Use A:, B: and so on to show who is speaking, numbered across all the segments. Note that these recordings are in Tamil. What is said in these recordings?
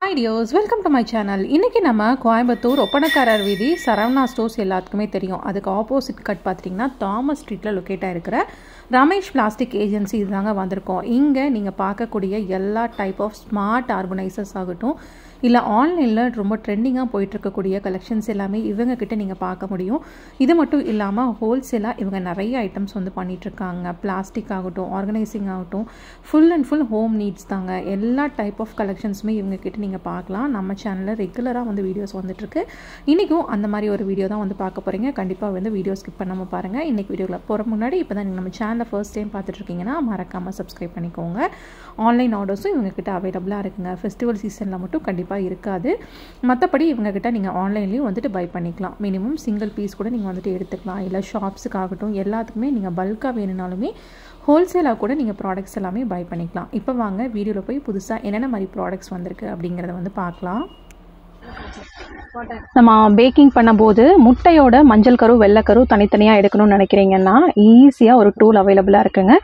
A: Hi dears, welcome to my channel. இன்னைக்கு நம்ம கோயம்புத்தூர் ஒப்பனக்காரர் வீதி சரவணா ஸ்டோர்ஸ் எல்லாத்துக்குமே தெரியும். அதுக்கு ஆப்போசிட் கட் பார்த்தீங்கன்னா தாமஸ் ஸ்ட்ரீட்ல லொகேட் ஆயிருக்கிற ரமேஷ் பிளாஸ்டிக் ஏஜென்சி இதுதாங்க வந்திருக்கோம். இங்கே நீங்கள் பார்க்கக்கூடிய எல்லா டைப் ஆஃப் ஸ்மார்ட் ஆர்கனைசர்ஸ் ஆகட்டும் இல்லை ஆன்லைனில் ரொம்ப ட்ரெண்டிங்காக போயிட்டுருக்கக்கூடிய கலெக்ஷன்ஸ் எல்லாமே இவங்கக்கிட்ட நீங்கள் பார்க்க முடியும். இது மட்டும் இல்லாமல் ஹோல்சேலாக இவங்க நிறைய ஐட்டம்ஸ் வந்து பண்ணிகிட்ருக்காங்க. பிளாஸ்டிக் ஆகட்டும், ஆர்கனைசிங் ஆகட்டும், full and full home needs தாங்க. எல்லா டைப் ஆஃப் கலெக்ஷன்ஸுமே இவங்கக்கிட்ட நீங்கள் பார்க்கலாம். நம்ம சேனலில் ரெகுலராக வந்து வீடியோஸ் வந்துட்டுருக்கு. இன்றைக்கும் அந்த மாதிரி ஒரு வீடியோ தான் வந்து பார்க்க போகிறீங்க. கண்டிப்பாக வந்து வீடியோ ஸ்கிப் பண்ணாமல் பாருங்கள். இன்றைக்கி வீடியோவில் போகிற முன்னாடி இப்போ தான் நீங்கள் நம்ம சேனலில் ஃபர்ஸ்ட் டைம் பார்த்துட்ருக்கீங்கன்னா மறக்காமல் சப்ஸ்கிரைப் பண்ணிக்கோங்க. ஆன்லைன் ஆர்டர்ஸும் இவங்கக்கிட்ட அவைலபிளாக இருக்குங்க. ஃபெஸ்டிவல் சீசனில் மட்டும் கண்டிப்பாக இருக்காது. மற்றபடி இவங்ககிட்ட நீங்கள் ஆன்லைன்லேயும் வந்துட்டு பை பண்ணிக்கலாம். மினிமம் சிங்கிள் பீஸ் கூட நீங்கள் வந்துட்டு எடுத்துக்கலாம். இல்லை ஷாப்ஸுக்காகட்டும் எல்லாத்துக்குமே நீங்கள் பல்காக வேணும்னாலுமே ஹோல்சேலாக கூட நீங்கள் ப்ராடக்ட்ஸ் எல்லாமே பை பண்ணிக்கலாம். இப்போ வாங்க வீடியோவில் போய் புதுசாக என்னென்ன மாதிரி ப்ராடக்ட்ஸ் வந்திருக்கு அப்படிங்கிறத வந்து பார்க்கலாம்.
B: நம்ம பேக்கிங் பண்ணும்போது முட்டையோட மஞ்சள் கரு வெள்ளைக்கரு தனித்தனியாக எடுக்கணும்னு நினைக்கிறீங்கன்னா ஈஸியாக ஒரு டூல் அவைலபிளாக இருக்குங்க.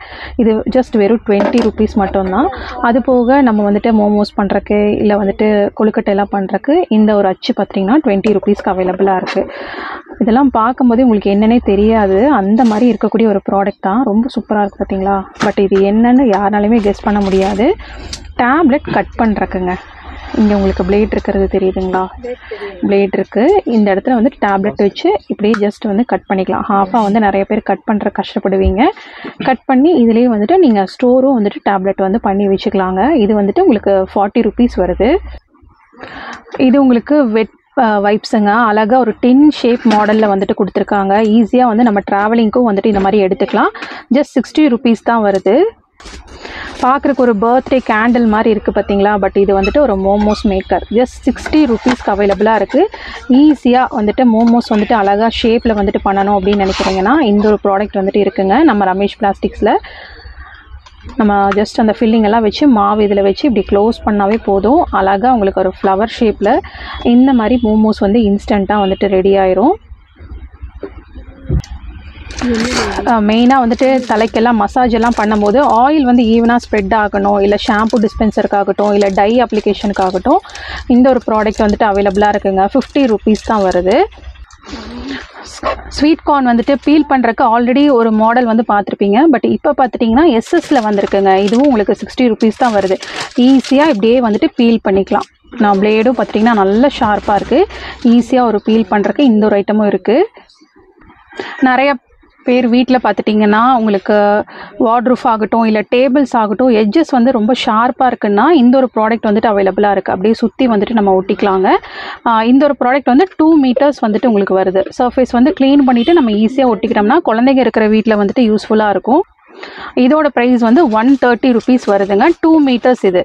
B: இது ஜஸ்ட் வெறும் 20 rupees மட்டும்தான். அது போக நம்ம வந்துட்டு மோமோஸ் பண்ணுறக்கு இல்லை வந்துட்டு கொழுக்கட்டையெல்லாம் பண்ணுறக்கு இந்த ஒரு அச்சு பார்த்தீங்கன்னா 20 rupeesக்கு அவைலபிளாக இருக்குது. இதெல்லாம் பார்க்கும்போது உங்களுக்கு என்னன்னே தெரியாது, அந்த மாதிரி இருக்கக்கூடிய ஒரு ப்ராடக்ட் தான். ரொம்ப சூப்பராக இருக்குது பார்த்தீங்களா. பட் இது என்னன்னு யாராலையுமே கெஸ் பண்ண முடியாது. டேப்லெட் கட் பண்ணுறக்குங்க. இங்கே உங்களுக்கு பிளேட் இருக்கிறது தெரியுதுங்களா, பிளேட் இருக்குது. இந்த இடத்துல வந்து டேப்லெட் வச்சு இப்படியே ஜஸ்ட் வந்து கட் பண்ணிக்கலாம். ஹாஃபாக வந்து நிறைய பேர் கட் பண்ணுற கஷ்டப்படுவீங்க. கட் பண்ணி இதுலேயே வந்துட்டு நீங்கள் ஸ்டோரும் வந்துட்டு டேப்லெட் வந்து பண்ணி வச்சுக்கலாங்க. இது வந்துட்டு உங்களுக்கு 40 rupees வருது. இது உங்களுக்கு வெட் வைப்ஸுங்க. அழகாக ஒரு டின் ஷேப் மாடலில் வந்துட்டு கொடுத்துருக்காங்க. ஈஸியாக வந்து நம்ம ட்ராவலிங்க்கும் வந்துட்டு இந்த மாதிரி எடுத்துக்கலாம். ஜஸ்ட் 60 rupees தான் வருது. பார்க்குறக்கு ஒரு பர்த்டே கேண்டில் மாதிரி இருக்குது பார்த்தீங்களா. பட் இது வந்துட்டு ஒரு மோமோஸ் மேக்கர். ஜஸ்ட் 60 rupeesக்கு அவைலபிளாக இருக்குது. ஈஸியாக வந்துட்டு மோமோஸ் வந்துட்டு அழகாக ஷேப்பில் வந்துட்டு பண்ணணும் அப்படின்னு நினைக்கிறீங்கன்னா இந்த ஒரு ப்ராடக்ட் வந்துட்டு இருக்குங்க. நம்ம ரமேஷ் பிளாஸ்டிக்ஸில் நம்ம ஜஸ்ட் அந்த ஃபில்லிங் எல்லாம் வச்சு மாவு இதில் வச்சு இப்படி க்ளோஸ் பண்ணாவே போதும். அழகாக உங்களுக்கு ஒரு ஃப்ளவர் ஷேப்பில் இந்த மாதிரி மோமோஸ் வந்து இன்ஸ்டண்ட்டாக வந்துட்டு ரெடி ஆயிரும். மெயினாக வந்துட்டு தலைக்கெல்லாம் மசாஜ் எல்லாம் பண்ணும்போது ஆயில் வந்து ஈவனாக ஸ்ப்ரெட் ஆகணும், இல்லை ஷாம்பு டிஸ்பென்சருக்காகட்டும், இல்லை டை அப்ளிகேஷனுக்காகட்டும் இந்த ஒரு ப்ராடக்ட் வந்துட்டு அவைலபிளாக இருக்குங்க. 50 rupees தான் வருது. ஸ்வீட் கார்ன் வந்துட்டு பீல் பண்ணுறக்கு ஆல்ரெடி ஒரு மாடல் வந்து பார்த்துருப்பீங்க. பட் இப்போ பார்த்துட்டிங்கன்னா எஸ்எஸ்ல வந்திருக்குங்க. இதுவும் உங்களுக்கு 60 rupees தான் வருது. ஈஸியாக இப்படியே வந்துட்டு பீல் பண்ணிக்கலாம். நான் பிளேடும் பார்த்துட்டிங்கன்னா நல்ல ஷார்ப்பாக இருக்குது. ஈஸியாக ஒரு பீல் பண்ணுறக்கு இந்த ஒரு ஐட்டமும் இருக்குது. நிறைய பேர் வீட்டில் பார்த்துட்டிங்கன்னா உங்களுக்கு வார்ட்ரூஃப் ஆகட்டும் இல்லை டேபிள்ஸ் ஆகட்டும் எட்ஜஸ் வந்து ரொம்ப ஷார்ப்பாக இருக்குன்னா இந்த ஒரு ப்ராடக்ட் வந்துட்டு அவைலபிளாக இருக்குது. அப்படியே சுற்றி வந்துட்டு நம்ம ஒட்டிக்கலாங்க. இந்த ஒரு ப்ராடக்ட் வந்து 2 meters வந்துட்டு உங்களுக்கு வருது. சர்ஃபேஸ் வந்து க்ளீன் பண்ணிவிட்டு நம்ம ஈஸியாக ஒட்டிக்கிட்டோம்னா குழந்தைங்க இருக்கிற வீட்டில் வந்துட்டு யூஸ்ஃபுல்லாக இருக்கும். இதோட ப்ரைஸ் வந்து 130 rupees வருதுங்க. 2 meters இது.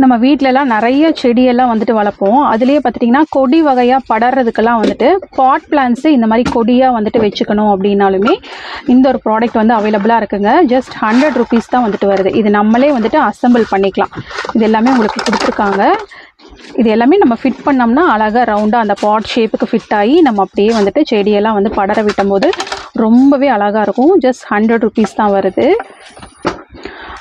B: நம்ம வீட்டிலலாம் நிறைய செடியெல்லாம் வந்துட்டு வளர்ப்போம். அதுலேயே பார்த்துட்டிங்கன்னா கொடி வகையாக படறதுக்கெல்லாம் வந்துட்டு பாட் பிளான்ஸு இந்த மாதிரி கொடியாக வந்துட்டு வச்சுக்கணும் அப்படின்னாலுமே இந்த ஒரு ப்ராடக்ட் வந்து அவைலபிளாக இருக்குங்க. ஜஸ்ட் 100 rupees தான் வந்துட்டு வருது. இது நம்மளே வந்துட்டு அசம்பிள் பண்ணிக்கலாம். இது எல்லாமே உங்களுக்கு கொடுத்துருக்காங்க. இது எல்லாமே நம்ம ஃபிட் பண்ணோம்னா அழகாக ரவுண்டாக அந்த பாட் ஷேப்புக்கு ஃபிட் ஆகி நம்ம அப்படியே வந்துட்டு செடியெல்லாம் வந்து படர விட்டும் போது ரொம்பவே அழகாக இருக்கும். ஜஸ்ட் 100 rupees தான் வருது.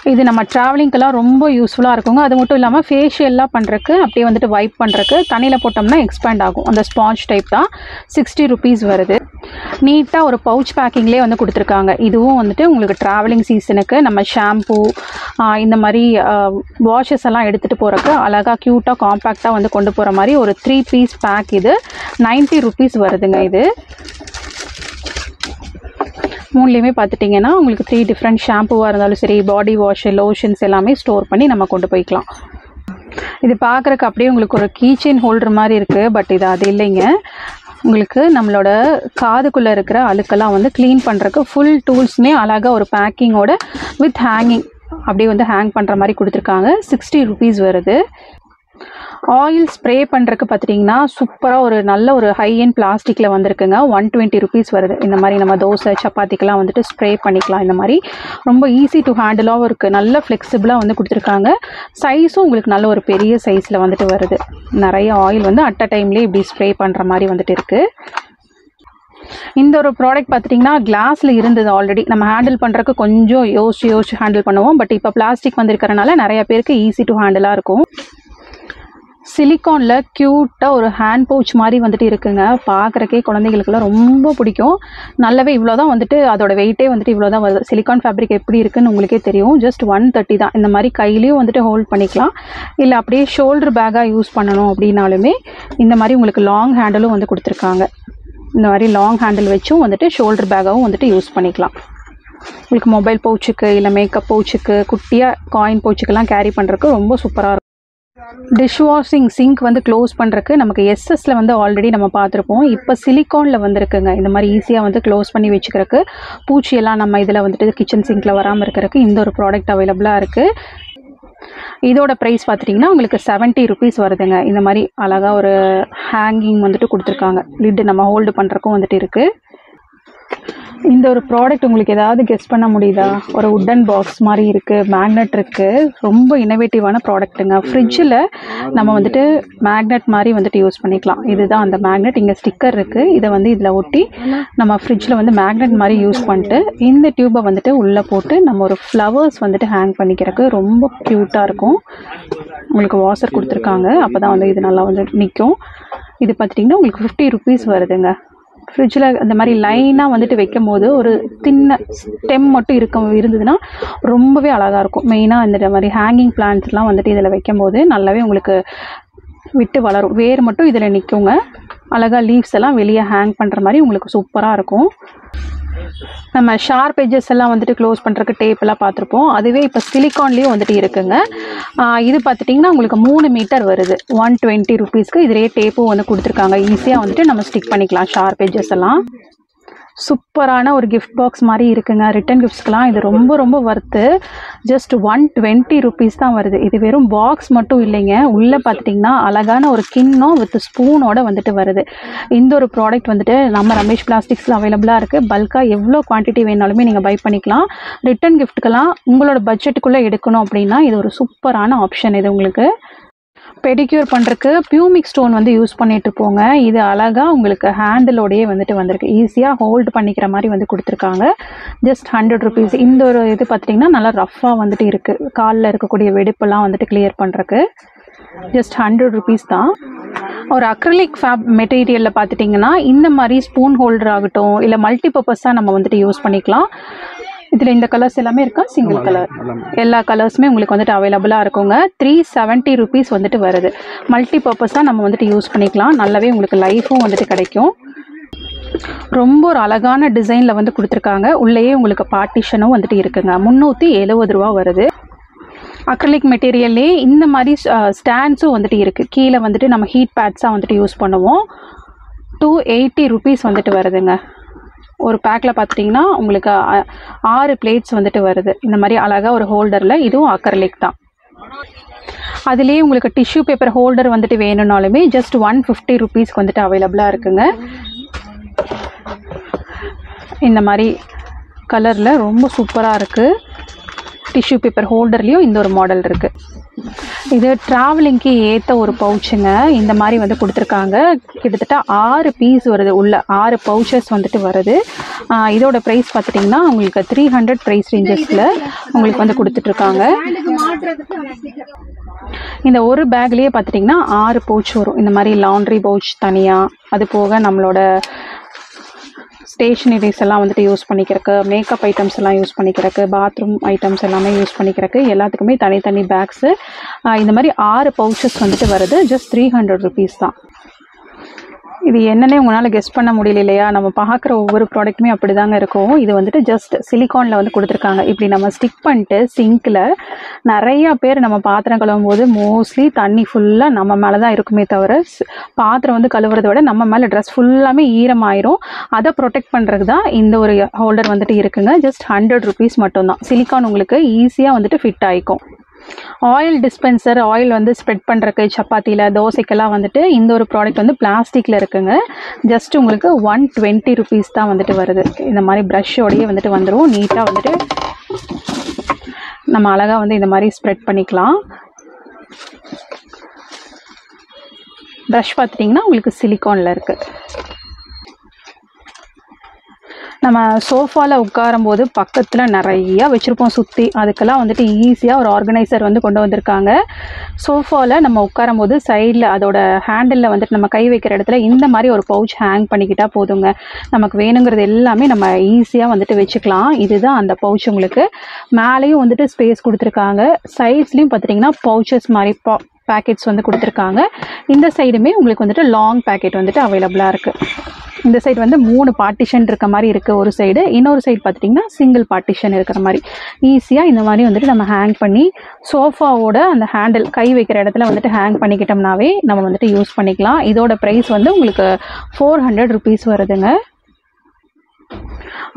B: இது நம்ம ட்ராவலிங்க்கெல்லாம் ரொம்ப யூஸ்ஃபுல்லாக இருக்குங்க. அது மட்டும் இல்லாமல் ஃபேஷியல்லாம் பண்ணுறக்கு அப்படியே வந்துட்டு வைப் பண்ணுறக்கு தண்ணியில் போட்டோம்னா எக்ஸ்பேண்ட் ஆகும். அந்த ஸ்பாஞ்ச் டைப் தான். 60 rupees வருது. நீட்டாக ஒரு பவுச் பேக்கிங்லேயே வந்து கொடுத்துருக்காங்க. இதுவும் வந்துட்டு உங்களுக்கு ட்ராவலிங் சீசனுக்கு நம்ம ஷாம்பூ இந்த மாதிரி வாஷஸ் எல்லாம் எடுத்துகிட்டு போகிறக்கு அழகாக க்யூட்டாக காம்பேக்டாக வந்து கொண்டு போகிற மாதிரி ஒரு 3 piece பேக். இது 90 rupees வருதுங்க. இது மூணுலேயுமே பார்த்துட்டிங்கன்னா உங்களுக்கு 3 different ஷாம்புவாக இருந்தாலும் சரி, பாடி வாஷ், லோஷன்ஸ் எல்லாமே ஸ்டோர் பண்ணி நம்ம கொண்டு போய்க்கலாம். இது பார்க்குறக்கு அப்படியே உங்களுக்கு ஒரு கீச்செயின் ஹோல்டர் மாதிரி இருக்குது. பட் இது அது இல்லைங்க. உங்களுக்கு நம்மளோட காதுக்குள்ளே இருக்கிற அழுக்கெல்லாம் வந்து க்ளீன் பண்ணுறக்கு ஃபுல் டூல்ஸுமே அழகாக ஒரு பேக்கிங்கோட வித் ஹேங்கிங் அப்படியே வந்து ஹேங் பண்ணுற மாதிரி கொடுத்துருக்காங்க. 60 rupees வருது. ஆயில் ஸ்ப்ரே பண்ணுறக்கு பார்த்துட்டிங்கன்னா சூப்பராக ஒரு நல்ல ஒரு ஹை எண்ட் பிளாஸ்டிக்கில் வந்திருக்குங்க. 120 rupees வருது. இந்த மாதிரி நம்ம தோசை சப்பாத்திக்கெல்லாம் வந்துட்டு ஸ்ப்ரே பண்ணிக்கலாம். இந்த மாதிரி ரொம்ப ஈஸி டு ஹேண்டிலாகவும் இருக்குது. நல்ல ஃப்ளெக்சிபிளாக வந்து கொடுத்துருக்காங்க. சைஸும் உங்களுக்கு நல்ல ஒரு பெரிய சைஸில் வந்துட்டு வருது. நிறைய ஆயில் வந்து அட் அ டைம்லேயே இப்படி ஸ்ப்ரே பண்ணுற மாதிரி வந்துட்டு இருக்குது. இந்த ஒரு ப்ராடக்ட் பார்த்துட்டிங்கன்னா கிளாஸில் இருந்தது ஆல்ரெடி. நம்ம ஹேண்டில் பண்ணுறக்கு கொஞ்சம் யோசிச்சு ஹேண்டில் பண்ணுவோம். பட் இப்போ பிளாஸ்டிக் வந்திருக்கிறனால நிறைய பேருக்கு ஈஸி டு ஹேண்டிலாக இருக்கும். சிலிக்கானில் க்யூட்டாக ஒரு ஹேண்ட் பவுச் மாதிரி வந்துட்டு இருக்குங்க. பார்க்குறக்கே குழந்தைகளுக்குலாம் ரொம்ப பிடிக்கும். நல்லாவே இவ்வளோ தான் வந்துட்டு அதோட வெயிட்டே வந்துட்டு இவ்வளோ தான் வருது. சிலிக்கான் ஃபேப்ரிக் எப்படி இருக்குன்னு உங்களுக்கே தெரியும். ஜஸ்ட் 130 தான். இந்த மாதிரி கையிலையும் வந்துட்டு ஹோல்ட் பண்ணிக்கலாம். இல்லை அப்படியே ஷோல்டர் பேக்காக யூஸ் பண்ணணும் அப்படின்னாலுமே இந்த மாதிரி உங்களுக்கு லாங் ஹேண்டிலும் வந்து கொடுத்துருக்காங்க. இந்த மாதிரி லாங் ஹேண்டில் வச்சும் வந்துட்டு ஷோல்டர் பேக்காகவும் வந்துட்டு யூஸ் பண்ணிக்கலாம். உங்களுக்கு மொபைல் பவுச்சுக்கு இல்லை மேக்கப் பவுச்சுக்கு குட்டியாக காயின் பவுச்சுக்கெல்லாம் கேரி பண்ணுறதுக்கு ரொம்ப சூப்பராக இருக்கும். டிஷ் வாஷிங் சிங்க் வந்து க்ளோஸ் பண்ணுறதுக்கு நமக்கு எஸ்எஸ்ல வந்து ஆல்ரெடி நம்ம பார்த்துருப்போம். இப்போ சிலிக்கானில் வந்துருக்குங்க. இந்த மாதிரி ஈஸியாக வந்து க்ளோஸ் பண்ணி வச்சுக்கிறதுக்கு, பூச்சியெல்லாம் நம்ம இதில் வந்துட்டு கிச்சன் சிங்கில் வராமல் இருக்கிறதுக்கு இந்த ஒரு ப்ராடக்ட் அவைலபிளாக இருக்குது. இதோட ப்ரைஸ் பார்த்துட்டிங்கன்னா உங்களுக்கு 70 ருபீஸ் வருதுங்க. இந்த மாதிரி அழகாக ஒரு ஹேங்கிங் வந்துட்டு கொடுத்துருக்காங்க. லிட்டு நம்ம ஹோல்டு பண்ணுறக்கும் வந்துட்டு இருக்குது. இந்த ஒரு ப்ராடக்ட் உங்களுக்கு ஏதாவது கெஸ் பண்ண முடியுதா? ஒரு உட்டன் பாக்ஸ் மாதிரி இருக்குது, மேக்னெட் இருக்குது. ரொம்ப இன்னோவேட்டிவான ப்ராடக்ட்டுங்க. ஃப்ரிட்ஜில் நம்ம வந்துட்டு மேக்னெட் மாதிரி வந்துட்டு யூஸ் பண்ணிக்கலாம். இதுதான் அந்த மேக்னெட். இங்கே ஸ்டிக்கர் இருக்குது. இதை வந்து இதில் ஒட்டி நம்ம ஃப்ரிட்ஜில் வந்து மேக்னெட் மாதிரி யூஸ் பண்ணிட்டு இந்த டியூப்பை வந்துட்டு உள்ளே போட்டு நம்ம ஒரு ஃப்ளவர்ஸ் வந்துட்டு ஹேங் பண்ணிக்கிறதுக்கு ரொம்ப க்யூட்டாக இருக்கும். உங்களுக்கு வாஷர் கொடுத்துருக்காங்க. அப்போ தான் வந்து இது நல்லா வந்து நிற்கும். இது பார்த்துட்டிங்கன்னா உங்களுக்கு 50 ருபீஸ் வருதுங்க. ஃப்ரிட்ஜில் இந்த மாதிரி லைனாக வந்துட்டு வைக்கும் போது ஒரு சின்ன ஸ்டெம் மட்டும் இருந்ததுன்னா ரொம்பவே அழகாக இருக்கும். மெயினாக இந்த மாதிரி ஹேங்கிங் பிளான்ட்ஸ்லாம் வந்துட்டு இதில் வைக்கும் போது நல்லாவே உங்களுக்கு விட்டு வளரும். வேர் மட்டும் இதில் நிற்குங்க. அழகாக லீவ்ஸ் எல்லாம் வெளியே ஹேங் பண்ணுற மாதிரி உங்களுக்கு சூப்பராக இருக்கும். நம்ம ஷார்ப் எட்ஜஸ் எல்லாம் வந்துட்டு க்ளோஸ் பண்ணுறதுக்கு டேப் எல்லாம் பார்த்துருப்போம். அதுவே இப்போ சிலிக்கான்லேயும் வந்துட்டு இருக்குங்க. இது பார்த்துட்டிங்கன்னா உங்களுக்கு 3 மீட்டர் வருது. 120 ருபீஸ்க்கு இதிலே டேப்பும் வந்து கொடுத்துருக்காங்க. ஈஸியாக வந்துட்டு நம்ம ஸ்டிக் பண்ணிக்கலாம் ஷார்ப் எட்ஜஸ் எல்லாம். சூப்பரான ஒரு கிஃப்ட் பாக்ஸ் மாதிரி இருக்குங்க. ரிட்டன் கிஃப்ட்ஸ்க்கெலாம் இது ரொம்ப ரொம்ப வர்த்து. ஜஸ்ட் 120 ருபீஸ் தான் வருது. இது வெறும் பாக்ஸ் மட்டும் இல்லைங்க. உள்ளே பார்த்துட்டிங்கன்னா அழகான ஒரு கிண்ணம் வித் ஸ்பூனோட வந்துட்டு வருது. இந்த ஒரு ப்ராடக்ட் வந்துட்டு நம்ம ரமேஷ் பிளாஸ்டிக்ஸில் அவைலபிளாக இருக்குது. பல்காக எவ்வளோ குவான்டிட்டி வேணாலுமே நீங்கள் பை பண்ணிக்கலாம். ரிட்டன் கிஃப்ட்டுக்கெல்லாம் உங்களோட பட்ஜெட்டுக்குள்ளே எடுக்கணும் அப்படின்னா இது ஒரு சூப்பரான ஆப்ஷன். இது உங்களுக்கு பெடிக்யூர் பண்ணுறதுக்கு பியூமிக் ஸ்டோன் வந்து யூஸ் பண்ணிட்டு போங்க. இது அழகாக உங்களுக்கு ஹேண்டிலோடையே வந்துட்டு வந்திருக்கு. ஈஸியாக ஹோல்டு பண்ணிக்கிற மாதிரி வந்து கொடுத்துருக்காங்க. Just 100 rupees. இந்த ஒரு இது பார்த்திங்கன்னா நல்லா ரஃப்பாக வந்துட்டு இருக்குது. காலில் இருக்கக்கூடிய வெடிப்பெல்லாம் வந்துட்டு கிளியர் பண்ணுறக்கு ஜஸ்ட் 100 ருபீஸ் தான். ஒரு அக்ரிலிக் மெட்டீரியலில் பார்த்துட்டிங்கன்னா இந்த மாதிரி ஸ்பூன் ஹோல்டர் ஆகட்டும் இல்லை மல்டி பர்பஸாக நம்ம வந்துட்டு யூஸ் பண்ணிக்கலாம். இதில் இந்த கலர்ஸ் எல்லாமே இருக்கா? சிங்கிள் கலர் எல்லா கலர்ஸுமே உங்களுக்கு வந்துட்டு அவைலபிளாக இருக்குங்க. 370 ருபீஸ் வந்துட்டு வருது. மல்டி பர்பஸாக நம்ம வந்துட்டு யூஸ் பண்ணிக்கலாம். நல்லாவே உங்களுக்கு லைஃபும் வந்துட்டு கிடைக்கும். ரொம்ப ஒரு அழகான டிசைனில் வந்து கொடுத்துருக்காங்க. உள்ளேயே உங்களுக்கு பார்ட்டிஷனும் வந்துட்டு இருக்குங்க. 370 ரூபா வருது. அக்ரிலிக் மெட்டீரியல்லே இந்த மாதிரி ஸ்டாண்ட்ஸும் வந்துட்டு இருக்குது. கீழே வந்துட்டு நம்ம ஹீட் பேட்ஸாக வந்துட்டு யூஸ் பண்ணுவோம். 280 ருபீஸ் வந்துட்டு வருதுங்க. ஒரு பேக்கில் பார்த்துட்டிங்கன்னா உங்களுக்கு 6 பிளேட்ஸ் வந்துட்டு வருது. இந்த மாதிரி அழகாக ஒரு ஹோல்டரில். இதுவும் அக்ரிலிக் தான். அதுலேயே உங்களுக்கு டிஷ்யூ பேப்பர் ஹோல்டர் வந்துட்டு வேணும்னாலுமே ஜஸ்ட் 150 ருபீஸ்க்கு வந்துட்டு அவைலபிளாக இருக்குங்க. இந்த மாதிரி கலரில் ரொம்ப சூப்பராக இருக்குது. டிஷ்யூ பேப்பர் ஹோல்டர்லேயும் இந்த ஒரு மாடல் இருக்குது. இது ட்ராவலிங்க்கு ஏற்ற ஒரு பவுச்சுங்க. இந்த மாதிரி வந்து கொடுத்துருக்காங்க. கிட்டத்தட்ட 6 பீஸ் வருது. உள்ள 6 பவுச்சஸ் வந்துட்டு வருது. இதோட ப்ரைஸ் பார்த்துட்டிங்கன்னா உங்களுக்கு 300 ப்ரைஸ் ரேஞ்சஸில் உங்களுக்கு வந்து கொடுத்துட்ருக்காங்க. இந்த ஒரு பேக்லேயே பார்த்துட்டிங்கன்னா 6 பவுச் வரும். இந்த மாதிரி லாண்ட்ரி பவுச் தனியாக, அது போக நம்மளோட ஸ்டேஷ்னரிஸ் எல்லாம் வந்துட்டு யூஸ் பண்ணிக்கிறக்கு, மேக்கப் ஐட்டம்ஸ் எல்லாம் யூஸ் பண்ணிக்கிறக்கு, பாத்ரூம் ஐட்டம்ஸ் எல்லாமே யூஸ் பண்ணிக்கிறக்கு எல்லாத்துக்குமே தனித்தனி பேக்ஸு. இந்த மாதிரி 6 பவுச்சஸ் வந்துட்டு வருது. ஜஸ்ட் 300 ருபீஸ் தான். இது என்னன்னே உங்களால் கெஸ் பண்ண முடியல இல்லையா? நம்ம பார்க்குற ஒவ்வொரு ப்ராடக்ட்டுமே அப்படி தாங்க இருக்கும். இது வந்துட்டு ஜஸ்ட் சிலிக்கானில் வந்து கொடுத்துருக்காங்க. இப்படி நம்ம ஸ்டிக் பண்ணிட்டு சிங்கில் நிறையா பேர் நம்ம பாத்திரம் கழுவும் போது மோஸ்ட்லி தண்ணி ஃபுல்லாக நம்ம மேலே தான் இருக்குமே தவிர பாத்திரம் வந்து கழுவுறதை விட நம்ம மேலே ட்ரெஸ் ஃபுல்லாமே ஈரமாயிரும். அதை ப்ரொடெக்ட் பண்ணுறதுக்கு தான் இந்த ஒரு ஹோல்டர் வந்துட்டு இருக்குங்க. ஜஸ்ட் 100 ருபீஸ் மட்டும்தான். சிலிக்கான் உங்களுக்கு ஈஸியாக வந்துட்டு ஃபிட் ஆகிக்கும். ஆயில் டிஸ்பென்சர், ஆயில் வந்து ஸ்ப்ரெட் பண்ணுறக்கு சப்பாத்தியில் தோசைக்கெல்லாம் வந்துட்டு இந்த ஒரு ப்ராடக்ட் வந்து பிளாஸ்டிக்கில் இருக்குங்க. ஜஸ்ட் உங்களுக்கு 120 ருபீஸ் தான் வந்துட்டு வருது. இந்த மாதிரி ப்ரஷ்ஷோடையே வந்துட்டு வந்துடும். நீட்டாக வந்துட்டு நம்ம அழகாக வந்து இந்த மாதிரி ஸ்ப்ரெட் பண்ணிக்கலாம். ப்ரஷ் பார்த்துட்டிங்கன்னா உங்களுக்கு சிலிக்கானில் இருக்குது. நம்ம சோஃபாவில் உட்காரும்போது பக்கத்தில் நிறையா வச்சுருப்போம் சுற்றி. அதுக்கெல்லாம் வந்துட்டு ஈஸியாக ஒரு ஆர்கனைசர் வந்து கொண்டு வந்திருக்காங்க. சோஃபாவில் நம்ம உட்காரும் போது சைடில் அதோட ஹேண்டிலில் வந்துட்டு நம்ம கை வைக்கிற இடத்துல இந்த மாதிரி ஒரு பவுச் ஹேங் பண்ணிக்கிட்டால் போதுங்க. நமக்கு வேணுங்கிறது எல்லாமே நம்ம ஈஸியாக வந்துட்டு வச்சுக்கலாம். இதுதான் அந்த பவுச். உங்களுக்கு மேலேயும் வந்துட்டு ஸ்பேஸ் கொடுத்துருக்காங்க. சைட்ஸ்லையும் பார்த்துட்டிங்கன்னா பவுச்சஸ் மாதிரி பேக்கெட்ஸ் வந்து கொடுத்துருக்காங்க. இந்த சைடுமே உங்களுக்கு வந்துட்டு லாங் பேக்கெட் வந்துட்டு அவைலபிளாக இருக்குது. இந்த சைடு வந்து 3 பார்ட்டிஷன் இருக்க மாதிரி இருக்குது ஒரு சைடு. இன்னொரு சைடு பார்த்துட்டிங்கன்னா சிங்கிள் பார்ட்டிஷன் இருக்கிற மாதிரி ஈஸியாக இந்த மாதிரி வந்துட்டு நம்ம ஹேங் பண்ணி சோஃபாவோட அந்த ஹேண்டில் கை வைக்கிற இடத்துல வந்துட்டு ஹேங் பண்ணிக்கிட்டோம்னாவே நம்ம வந்துட்டு யூஸ் பண்ணிக்கலாம். இதோட ப்ரைஸ் வந்து உங்களுக்கு 400 rupees வருதுங்க.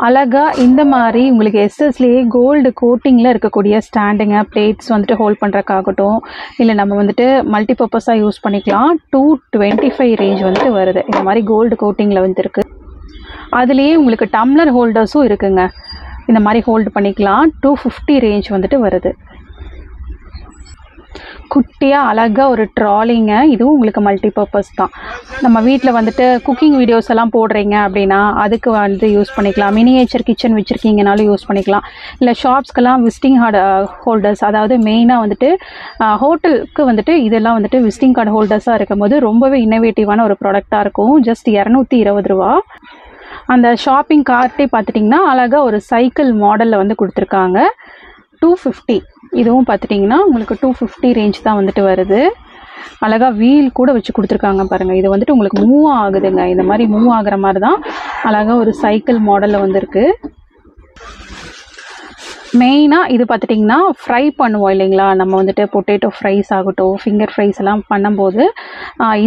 B: அழகா இந்த மாதிரி உங்களுக்கு எஸ்எஸ்லேயே கோல்டு கோட்டிங்கில் இருக்கக்கூடிய ஸ்டாண்டுங்க, பிளேட்ஸ் வந்துட்டு ஹோல்ட் பண்ணுறக்காகட்டும், இல்லை நம்ம வந்துட்டு மல்டிபர்பஸாக யூஸ் பண்ணிக்கலாம். 225 ரேஞ்ச் வந்துட்டு வருது. இந்த மாதிரி கோல்டு கோட்டிங்கில் வந்து இருக்குது. அதுலேயே உங்களுக்கு டம்ளர் ஹோல்டர்ஸும் இருக்குங்க. இந்த மாதிரி ஹோல்டு பண்ணிக்கலாம். 250 ரேஞ்ச் வந்துட்டு வருது. குட்டியாக அழகாக ஒரு ட்ராலிங்க. இதுவும் உங்களுக்கு மல்டிபர்பஸ் தான். நம்ம வீட்டில் வந்துட்டு குக்கிங் வீடியோஸ் எல்லாம் போடுறீங்க அப்படின்னா அதுக்கு வந்து யூஸ் பண்ணிக்கலாம். மினியேச்சர் கிச்சன் வச்சுருக்கீங்கனாலும் யூஸ் பண்ணிக்கலாம். இல்லை ஷாப்ஸ்க்கெல்லாம் விசிட்டிங் ஹோல்டர்ஸ், அதாவது மெயினாக வந்துட்டு ஹோட்டலுக்கு வந்துட்டு இதெல்லாம் வந்துட்டு விசிட்டிங் கார்டு ஹோல்டர்ஸாக இருக்கும்போது ரொம்பவே இன்னோவேட்டிவான ஒரு ப்ராடக்டாக இருக்கும். ஜஸ்ட் 220 ரூபா. அந்த ஷாப்பிங் கார்ட்டே பார்த்துட்டிங்கன்னா அழகாக ஒரு சைக்கிள் மாடலில் வந்து கொடுத்துருக்காங்க. 250. இதுவும் பார்த்துட்டிங்கன்னா உங்களுக்கு 250 ரேஞ்ச் தான் வந்துட்டு வருது. அழகாக வீல் கூட வச்சு கொடுத்துருக்காங்க பாருங்கள். இது வந்துட்டு உங்களுக்கு மூவ் ஆகுதுங்க. இந்த மாதிரி மூவ் ஆகிற மாதிரி தான் அழகாக ஒரு சைக்கிள் மாடலில் வந்துருக்கு. மெயினாக இது பார்த்துட்டிங்கன்னா ஃப்ரை பண்ணுவோம் இல்லைங்களா, நம்ம வந்துட்டு பொட்டேட்டோ ஃப்ரைஸ் ஆகட்டும், ஃபிங்கர் ஃப்ரைஸ் எல்லாம் பண்ணும்போது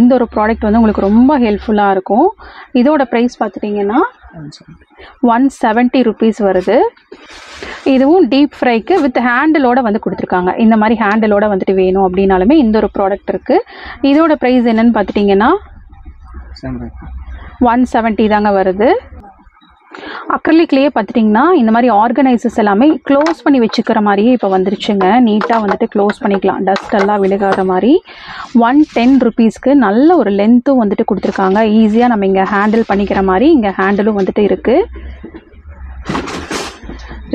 B: இந்த ஒரு ப்ராடக்ட் வந்து உங்களுக்கு ரொம்ப ஹெல்ப்ஃபுல்லாக இருக்கும். இதோட ப்ரைஸ் பார்த்துட்டிங்கன்னா 170 rupees வருது. இதுவும் டீப் ஃப்ரைக்கு வித் ஹேண்டிலோட வந்து கொடுத்துருக்காங்க. இந்த மாதிரி ஹேண்டிலோட வந்துட்டு வேணும் அப்படின்னாலுமே இந்த ஒரு ப்ராடக்ட் இருக்குது. இதோட ப்ரைஸ் என்னன்னு பார்த்துட்டிங்கன்னா 170 தாங்க வருது. அக்ரிலிக்லேயே பார்த்துட்டிங்கன்னா இந்த மாதிரி ஆர்கனைசர்ஸ் எல்லாமே க்ளோஸ் பண்ணி வச்சுக்கிற மாதிரியே இப்போ வந்துருச்சுங்க. நீட்டாக வந்துட்டு க்ளோஸ் பண்ணிக்கலாம், டஸ்ட் எல்லாம் விழுகாத மாதிரி. 110 rupeesக்கு நல்ல ஒரு லென்த்தும் வந்துட்டு கொடுத்துருக்காங்க. ஈஸியாக நம்ம இங்கே ஹேண்டில் பண்ணிக்கிற மாதிரி இங்கே ஹேண்டிலும் வந்துட்டு இருக்குது.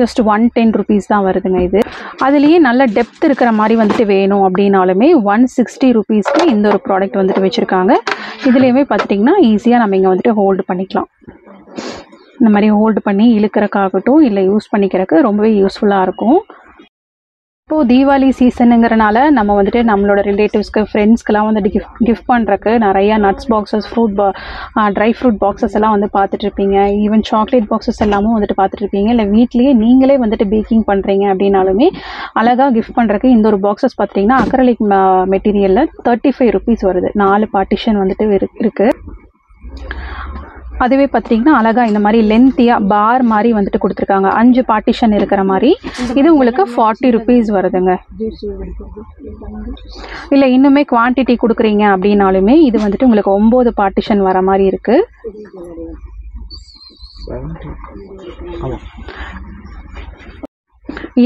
B: ஜஸ்ட் 110 rupees தான் வருதுங்க இது. அதுலேயே நல்ல டெப்த் இருக்கிற மாதிரி வந்துட்டு வேணும் அப்படின்னாலுமே 160 rupeesக்கு இந்த ஒரு ப்ராடக்ட் வந்துட்டு வச்சுருக்காங்க. இதுலேயுமே பார்த்துட்டிங்கன்னா ஈஸியாக நம்ம இங்கே வந்துட்டு ஹோல்டு பண்ணிக்கலாம். இந்த மாதிரி ஹோல்டு பண்ணி இழுக்கிறக்காகட்டும் இல்லை யூஸ் பண்ணிக்கிறதுக்கு ரொம்பவே யூஸ்ஃபுல்லாக இருக்கும். இப்போது தீபாவளி சீசனுங்கிறனால நம்ம வந்துட்டு நம்மளோட ரிலேட்டிவ்ஸ்க்கு ஃப்ரெண்ட்ஸ்க்கெலாம் வந்துட்டு கிஃப்ட் பண்ணுறக்கு நிறையா nuts boxes, dry fruit boxes எல்லாம் வந்து பார்த்துட்ருப்பீங்க. ஈவன் சாக்லேட் பாக்ஸஸ் எல்லாமும் வந்துட்டு பார்த்துட்ருப்பீங்க. இல்லை வீட்லேயே நீங்களே வந்துட்டு பேக்கிங் பண்ணுறீங்க அப்படின்னாலுமே அழகாக கிஃப்ட் பண்ணுறக்கு இந்த ஒரு பாக்ஸஸ் பார்த்துட்டிங்கன்னா அக்ரலிக் மெட்டீரியலில் 35 rupees வருது. 4 பார்ட்டிஷன் வந்துட்டு இருக்குது. அதுவே பார்த்திங்கன்னா அழகாக இந்த மாதிரி லென்த்தியாக பார் மாதிரி வந்துட்டு கொடுத்துருக்காங்க. 5 பார்ட்டிஷன் இருக்கிற மாதிரி. இது உங்களுக்கு 40 rupees வருதுங்க. இல்லை இன்னுமே குவான்டிட்டி கொடுக்குறீங்க அப்படின்னாலுமே இது வந்துட்டு உங்களுக்கு 9 பார்ட்டிஷன் வர மாதிரி இருக்குது.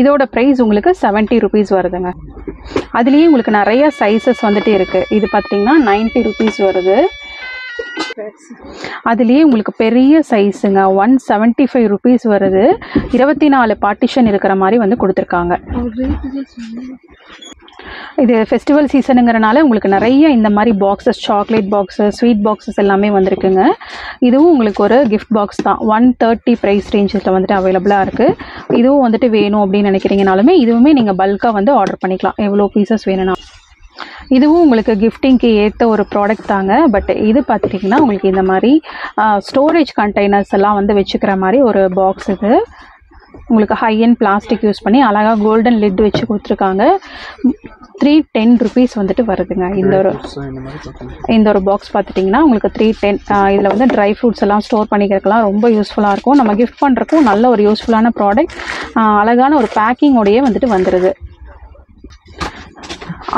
B: இதோட ப்ரைஸ் உங்களுக்கு 70 rupees வருதுங்க. அதுலேயே உங்களுக்கு நிறைய சைஸஸ் வந்துட்டு இருக்குது. இது பார்த்திங்கன்னா 90 rupees வருது. அதுலேயே உங்களுக்கு பெரிய சைஸுங்க 175 rupees வருது. 24 பார்ட்டிஷன் இருக்கிற மாதிரி வந்து கொடுத்துருக்காங்க. இது ஃபெஸ்டிவல் சீசனுங்கிறனால உங்களுக்கு நிறைய இந்த மாதிரி boxes, chocolate boxes, sweet boxes எல்லாமே வந்திருக்குங்க. இதுவும் உங்களுக்கு ஒரு கிஃப்ட் பாக்ஸ் தான். 130 ப்ரைஸ் ரேஞ்சில் வந்துட்டு அவைலபிளாக இருக்குது. இதுவும் வந்துட்டு வேணும் அப்படின்னு நினைக்கிறீங்கனாலுமே இதுவுமே நீங்கள் பல்காக வந்து ஆர்டர் பண்ணிக்கலாம், எவ்வளோ பீசஸ் வேணும்னா. இதுவும் உங்களுக்கு கிஃப்டிங்க்கு ஏற்ற ஒரு ப்ராடக்ட் தாங்க. பட் இது பார்த்துட்டிங்கன்னா உங்களுக்கு இந்த மாதிரி ஸ்டோரேஜ் கண்டெய்னர்ஸ் எல்லாம் வந்து வச்சுக்கிற மாதிரி ஒரு பாக்ஸ். இது உங்களுக்கு ஹை அண்ட் பிளாஸ்டிக் யூஸ் பண்ணி அழகாக கோல்டன் லிட் வச்சு கொடுத்துருக்காங்க. 310 rupees வந்துட்டு வருதுங்க. இந்த ஒரு பாக்ஸ் பார்த்துட்டிங்கன்னா உங்களுக்கு 310. இதில் வந்து ட்ரை ஃப்ரூட்ஸ் எல்லாம் ஸ்டோர் பண்ணிக்கிறதுக்கெல்லாம் ரொம்ப யூஸ்ஃபுல்லாக இருக்கும். நம்ம கிஃப்ட் பண்ணுறக்கும் நல்ல ஒரு யூஸ்ஃபுல்லான ப்ராடக்ட். அழகான ஒரு பேக்கிங்கோடையே வந்துட்டு வந்துடுது.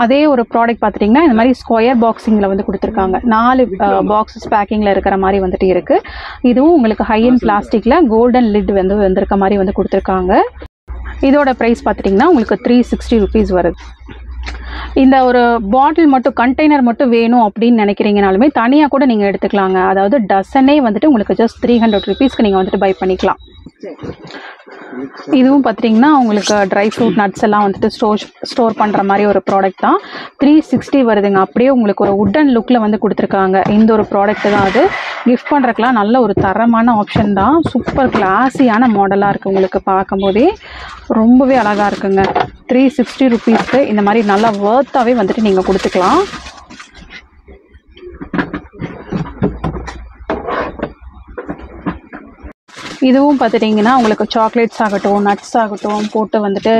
B: அதே ஒரு ப்ராடக்ட் பார்த்துட்டிங்கன்னா இந்த மாதிரி ஸ்கொயர் பாக்ஸிங்கில் வந்து கொடுத்துருக்காங்க. 4 பாக்ஸஸ் பேக்கிங்கில் இருக்கிற மாதிரி வந்துட்டு இருக்குது. இதுவும் உங்களுக்கு ஹை அண்ட் பிளாஸ்டிக்கில் கோல்டன் லிட் வந்து வந்திருக்க மாதிரி வந்து கொடுத்துருக்காங்க. இதோட ப்ரைஸ் பார்த்துட்டிங்கன்னா உங்களுக்கு 360 rupees வருது. இந்த ஒரு பாட்டில் மட்டும் கண்டெய்னர் மட்டும் வேணும் அப்படின்னு நினைக்கிறீங்கனாலுமே தனியாக கூட நீங்கள் எடுத்துக்கலாங்க. அதாவது டசனே வந்துட்டு உங்களுக்கு ஜஸ்ட் 300 rupeesக்கு நீங்கள் வந்துட்டு பை பண்ணிக்கலாம். இதுவும் பார்த்தீங்கன்னா உங்களுக்கு ட்ரை ஃப்ரூட் நட்ஸ் எல்லாம் வந்துட்டு ஸ்டோர் பண்ணுற மாதிரி ஒரு ப்ராடக்ட் தான். 360 வருதுங்க. அப்படியே உங்களுக்கு ஒரு வுட்டன் லுக்கில் வந்து கொடுத்துருக்காங்க. இந்த ஒரு ப்ராடக்ட் தான் அது. கிஃப்ட் பண்ணுறதுக்குலாம் நல்ல ஒரு தரமான ஆப்ஷன் தான். சூப்பர் கிளாஸியான மாடலாக இருக்குது. உங்களுக்கு பார்க்கும்போதே ரொம்பவே அழகாக இருக்குங்க. 360 rupeesக்கு இந்த மாதிரி நல்லா வர்த்தாகவே வந்துட்டு நீங்கள் கொடுத்துக்கலாம். இதுவும் பார்த்துட்டிங்கன்னா உங்களுக்கு சாக்லேட்ஸ் ஆகட்டும் நட்ஸ் ஆகட்டும் போட்டு வந்துட்டு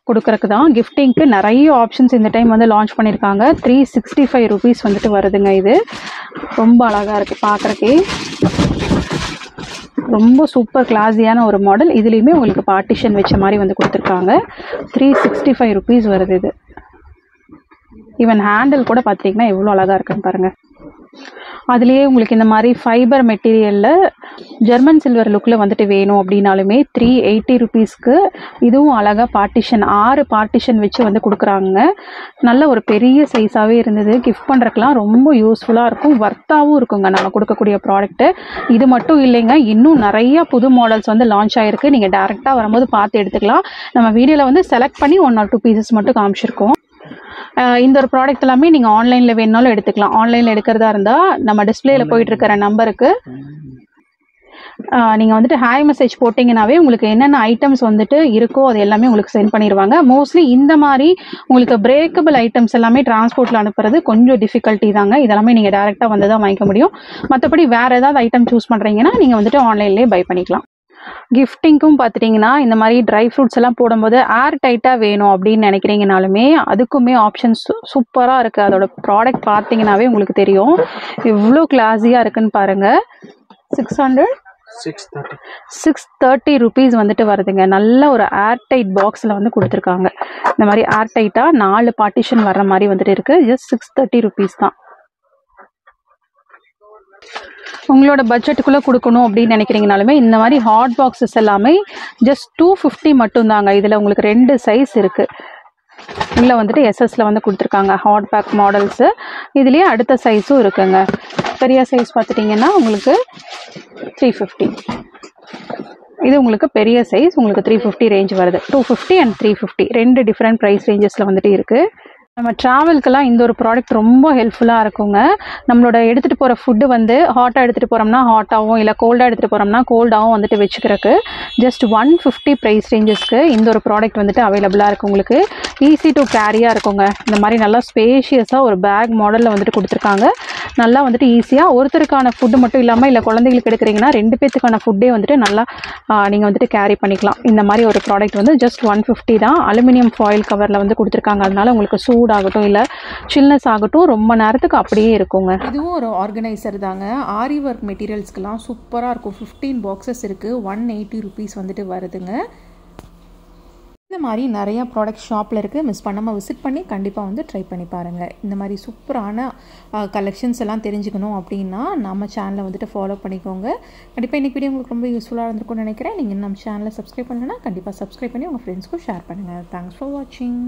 B: கொடுக்கறக்கு தான். கிஃப்டிங்க்கு நிறைய ஆப்ஷன்ஸ் இந்த டைம் வந்து லான்ச் பண்ணியிருக்காங்க. 365 rupees வந்துட்டு வருதுங்க. இது ரொம்ப அழகாக இருக்குது பார்க்குறக்கே. ரொம்ப சூப்பர் கிளாஸியான ஒரு மாடல். இதுலேயுமே உங்களுக்கு பார்ட்டிஷன் வச்ச மாதிரி வந்து கொடுத்துருக்காங்க. 365 rupees வருது இது. ஈவன் ஹேண்டில் கூட பார்த்தீங்கன்னா எவ்வளோ அழகாக இருக்குன்னு பாருங்கள். அதுலேயே உங்களுக்கு இந்த மாதிரி ஃபைபர் மெட்டீரியலில் ஜெர்மன் சில்வர் லுக்கில் வந்துட்டு வேணும் அப்படின்னாலுமே 380 rupeesக்கு இதுவும் அழகாக பார்ட்டிஷன் 6 பார்ட்டிஷன் வச்சு வந்து கொடுக்குறாங்க. நல்ல ஒரு பெரிய சைஸாகவே இருந்தது. கிஃப்ட் பண்ணுறதுக்கெலாம் ரொம்ப யூஸ்ஃபுல்லாக இருக்கும். வர்த்தாகவும் இருக்குங்க நம்ம கொடுக்கக்கூடிய ப்ராடக்ட்டு. இது மட்டும் இல்லைங்க, இன்னும் நிறையா புது மாடல்ஸ் வந்து லான்ச் ஆகிருக்கு. நீங்கள் டேரெக்டாக வரும்போது பார்த்து எடுத்துக்கலாம். நம்ம வீடியோவில் வந்து செலக்ட் பண்ணி 1 or 2 pieces மட்டும் காமிச்சிருக்கோம். இந்த ஒரு ப்ராடக்ட் எல்லாமே நீங்கள் ஆன்லைனில் வேணுனாலும் எடுத்துக்கலாம். ஆன்லைனில் எடுக்கிறதா இருந்தால் நம்ம டிஸ்பிளேயில் போயிட்டுருக்கிற நம்பருக்கு நீங்கள் வந்துட்டு ஹாய் மெசேஜ் போட்டிங்கனாவே உங்களுக்கு என்னென்ன ஐட்டம்ஸ் வந்துட்டு இருக்கோ அது எல்லாமே உங்களுக்கு சென்ட் பண்ணிடுவாங்க. மோஸ்ட்லி இந்த மாதிரி உங்களுக்கு பிரேக்கபிள் ஐட்டம்ஸ் எல்லாமே டிரான்ஸ்போர்ட்டில் அனுப்புறது கொஞ்சம் டிஃபிகல்ட்டி தாங்க. இதெல்லாமே நீங்கள் டேரெக்டாக வந்து தான் வாங்கிக்க முடியும். மற்றபடி வேறு ஏதாவது ஐட்டம் சூஸ் பண்ணுறீங்கன்னா நீங்கள் வந்துட்டு ஆன்லைன்லேயே பை பண்ணிக்கலாம். கிஃப்டிங்க்கும் பார்த்துட்டிங்கன்னா இந்த மாதிரி ட்ரை ஃப்ரூட்ஸ் எல்லாம் போடும்போது ஏர் டைட்டாக வேணும் அப்படின்னு நினைக்கிறீங்கனாலுமே அதுக்குமே ஆப்ஷன்ஸ் சூப்பராக இருக்குது. அதோட ப்ராடக்ட் பார்த்தீங்கன்னாவே உங்களுக்கு தெரியும் எவ்வளோ கிளாஸியாக இருக்குன்னு பாருங்கள். 630 rupees வந்துட்டு வருதுங்க. நல்ல ஒரு ஏர் டைட் பாக்ஸில் வந்து கொடுத்துருக்காங்க. இந்த மாதிரி ஏர் டைட்டாக 4 பார்ட்டிஷன் வர்ற மாதிரி வந்துட்டு இருக்குது. ஜஸ்ட் 630 rupees தான். உங்களோட பட்ஜெட்டுக்குள்ளே கொடுக்கணும் அப்படின்னு நினைக்கிறீங்கனாலுமே இந்த மாதிரி ஹாட் பாக்ஸஸ் எல்லாமே ஜஸ்ட் 250 மட்டும்தாங்க. இதில் உங்களுக்கு 2 சைஸ் இருக்குது. உள்ளே வந்துட்டு எஸ்எஸ்ல வந்து கொடுத்துருக்காங்க ஹாட் பேக் மாடல்ஸு. இதுலேயே அடுத்த சைஸும் இருக்குங்க. பெரிய சைஸ் பார்த்துட்டிங்கன்னா உங்களுக்கு 350. இது உங்களுக்கு பெரிய சைஸ் உங்களுக்கு 350 ரேஞ்ச் வருது. 250 and 350 2 டிஃப்ரெண்ட் ப்ரைஸ் ரேஞ்சஸில் வந்துட்டு இருக்குது. நம்ம ட்ராவல்க்கெல்லாம் இந்த ஒரு ப்ராடக்ட் ரொம்ப ஹெல்ப்ஃபுல்லாக இருக்குங்க. நம்மளோட எடுத்துகிட்டு போகிற ஃபுட்டு வந்து ஹாட்டாக எடுத்துகிட்டு போகிறோம்னா ஹாட்டாகவும் இல்லை கோல்டாக எடுத்துகிட்டு போகிறோம்னா கோல்டாகவும் வந்துட்டு வச்சுக்கிறதுக்கு ஜஸ்ட் 150 ப்ரைஸ் ரேஞ்சஸ்க்கு இந்த ஒரு ப்ராடக்ட் வந்துட்டு அவைலபிளாக இருக்குது. உங்களுக்கு ஈஸி டு கேரியாக இருக்குங்க. இந்த மாதிரி நல்லா ஸ்பேஷியஸாக ஒரு பேக் மாடலில் வந்துட்டு கொடுத்துருக்காங்க. நல்லா வந்துட்டு ஈஸியாக ஒருத்தருக்கான ஃபுட்டு மட்டும் இல்லாமல் இல்லை குழந்தைங்களுக்கு எடுக்கிறீங்கன்னா 2 பேத்துக்கான ஃபுட்டே வந்துட்டு நல்லா நீங்கள் வந்துட்டு கேரி பண்ணிக்கலாம். இந்த மாதிரி ஒரு ப்ராடக்ட் வந்து ஜஸ்ட் 150 தான். அலுமினியம் ஃபாயில் கவரில் வந்து கொடுத்துருக்காங்க. அதனால உங்களுக்கு ஆகட்டும் இல்லை சில்னஸ் ஆகட்டும் ரொம்ப நேரத்துக்கு அப்படியே இருக்குங்க.
A: இதுவும் ஒரு ஆர்கனைசர் தாங்க. ஆரி ஒர்க் மெட்டீரியல்ஸ்க்கெல்லாம் சூப்பராக இருக்கும். 15 boxes இருக்குது. 180 rupees வந்துட்டு வருதுங்க. இந்த மாதிரி நிறையா ப்ராடக்ட் ஷாப்பில் இருக்குது. மிஸ் பண்ணாமல் விசிட் பண்ணி கண்டிப்பாக வந்து ட்ரை பண்ணி பாருங்கள். இந்த மாதிரி சூப்பரான கலெக்ஷன்ஸ் எல்லாம் தெரிஞ்சுக்கணும் அப்படின்னா நம்ம சேனலை வந்துட்டு ஃபாலோ பண்ணிக்கோங்க. கண்டிப்பாக இன்றைக்கி வீடியோ உங்களுக்கு ரொம்ப யூஸ்ஃபுல்லாக இருந்திருக்கும்னு நினைக்கிறேன். நீங்கள் நம்ம சேனலை சப்ஸ்கிரைப் பண்ணலைன்னா கண்டிப்பாக சப்ஸ்கிரைப் பண்ணி உங்கள் ஃப்ரெண்ட்ஸ்க்கும் ஷேர் பண்ணுங்கள். தேங்க்ஸ் ஃபார் வாட்சிங்.